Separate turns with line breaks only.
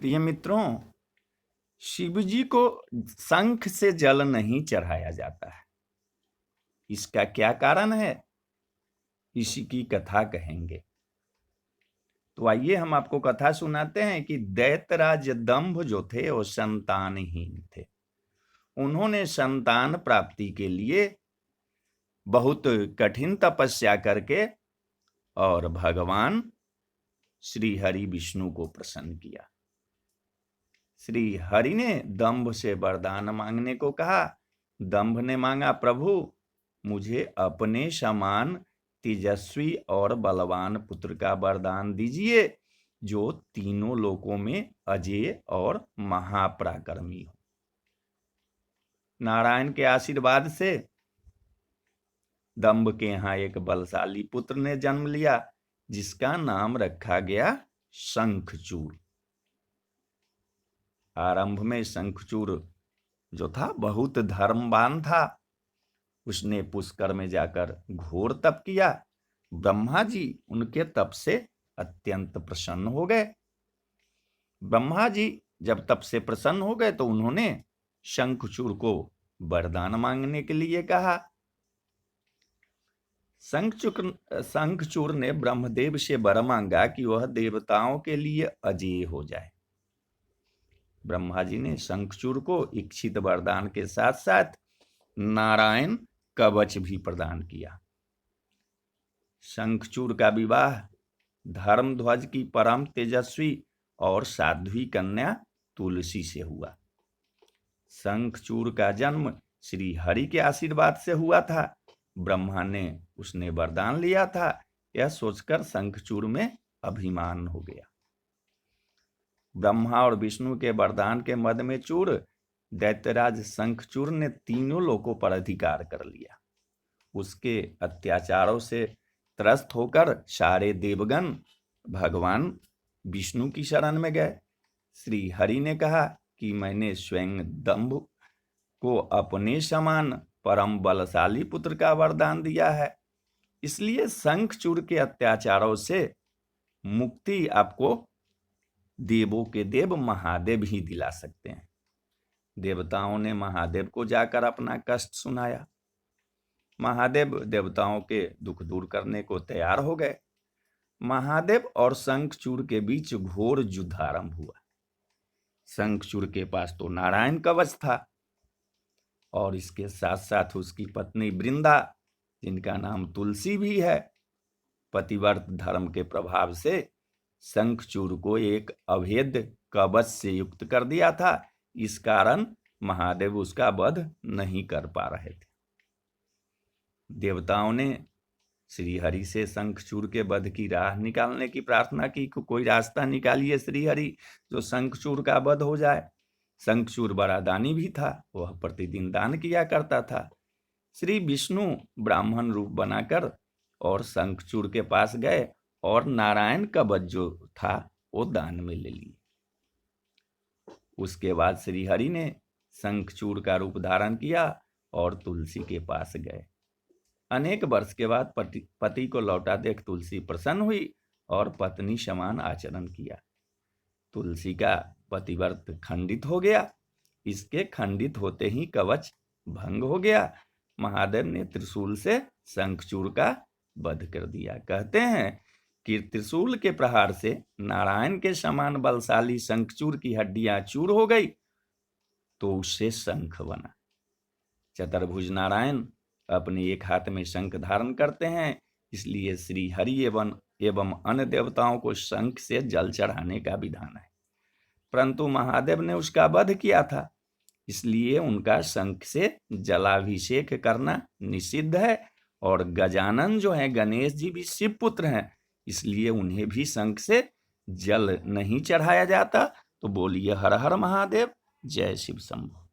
प्रिय मित्रों, शिव जी को शंख से जल नहीं चढ़ाया जाता है। इसका क्या कारण है, इसी की कथा कहेंगे। तो आइए हम आपको कथा सुनाते हैं कि दैत्यराज दंभ जो थे वो संतानहीन थे। उन्होंने संतान प्राप्ति के लिए बहुत कठिन तपस्या करके और भगवान श्री हरि विष्णु को प्रसन्न किया। श्री हरि ने दंभ से वरदान मांगने को कहा। दंभ ने मांगा, प्रभु मुझे अपने समान तेजस्वी और बलवान पुत्र का वरदान दीजिए, जो तीनों लोकों में अजेय और महापराक्रमी हो। नारायण के आशीर्वाद से दंभ के यहाँ एक बलशाली पुत्र ने जन्म लिया, जिसका नाम रखा गया शंखचूड़। आरंभ में शंखचूड़ जो था बहुत धर्मवान था। उसने पुष्कर में जाकर घोर तप किया। ब्रह्मा जी उनके तप से अत्यंत प्रसन्न हो गए। ब्रह्मा जी जब तप से प्रसन्न हो गए तो उन्होंने शंखचूड़ को वरदान मांगने के लिए कहा। शंखचूड़ ने ब्रह्मदेव से वर मांगा कि वह देवताओं के लिए अजेय हो जाए। ब्रह्मा जी ने शंखचूड़ को इच्छित वरदान के साथ साथ नारायण कवच भी प्रदान किया। शंखचूड़ का विवाह धर्मध्वज की परम तेजस्वी और साध्वी कन्या तुलसी से हुआ। शंखचूड़ का जन्म श्री हरि के आशीर्वाद से हुआ था। ब्रह्मा ने उसने वरदान लिया था, यह सोचकर शंखचूड़ में अभिमान हो गया। ब्रह्मा और विष्णु के वरदान के मद में चूर दैत्यराज शंखचूड़ ने तीनों लोकों पर अधिकार कर लिया। उसके अत्याचारों से त्रस्त होकर सारे देवगण भगवान विष्णु की शरण में गए। श्री हरि ने कहा कि मैंने स्वयं दंभ को अपने समान परम बलशाली पुत्र का वरदान दिया है, इसलिए शंखचूड़ के अत्याचारों से मुक्ति आपको देवों के देव महादेव ही दिला सकते हैं। देवताओं ने महादेव को जाकर अपना कष्ट सुनाया। महादेव देवताओं के दुख दूर करने को तैयार हो गए। महादेव और शंखचूड़ के बीच घोर युद्ध आरंभ हुआ। शंखचूड़ के पास तो नारायण कवच था और इसके साथ साथ उसकी पत्नी वृंदा, जिनका नाम तुलसी भी है, पतिव्रत धर्म के प्रभाव से शंखचूड़ को एक अभेद्य कवच से युक्त कर दिया था। इस कारण महादेव उसका वध नहीं कर पा रहे थे। देवताओं ने श्री हरि से शंखचूड़ के वध की राह निकालने की प्रार्थना की। कोई रास्ता निकालिए श्री हरि, जो शंखचूड़ का वध हो जाए। शंखचूड़ बड़ा दानी भी था, वह प्रतिदिन दान किया करता था। श्री विष्णु ब्राह्मण रूप बनाकर और शंखचूड़ के पास गए और नारायण कवच जो था वो दान में ले लिए। उसके बाद श्री हरि ने शंखचूड़ का रूप धारण किया और तुलसी के पास गए। अनेक वर्ष के बाद पति को लौटा देख तुलसी प्रसन्न हुई और पत्नी समान आचरण किया। तुलसी का पतिव्रत खंडित हो गया। इसके खंडित होते ही कवच भंग हो गया। महादेव ने त्रिशूल से शंखचूड़ का वध कर दिया। कहते हैं कि त्रिशूल के प्रहार से नारायण के समान बलशाली शंखचूड़ की हड्डियां चूर हो गई तो उससे शंख बना। चतुर्भुज नारायण अपने एक हाथ में शंख धारण करते हैं, इसलिए श्री हरि एवं अन्य देवताओं को शंख से जल चढ़ाने का विधान है। परंतु महादेव ने उसका वध किया था, इसलिए उनका शंख से जलाभिषेक करना निषिद्ध है। और गजानन जो है, गणेश जी भी शिव पुत्र हैं, इसलिए उन्हें भी शंख से जल नहीं चढ़ाया जाता। तो बोलिए हर हर महादेव, जय शिव शंभु।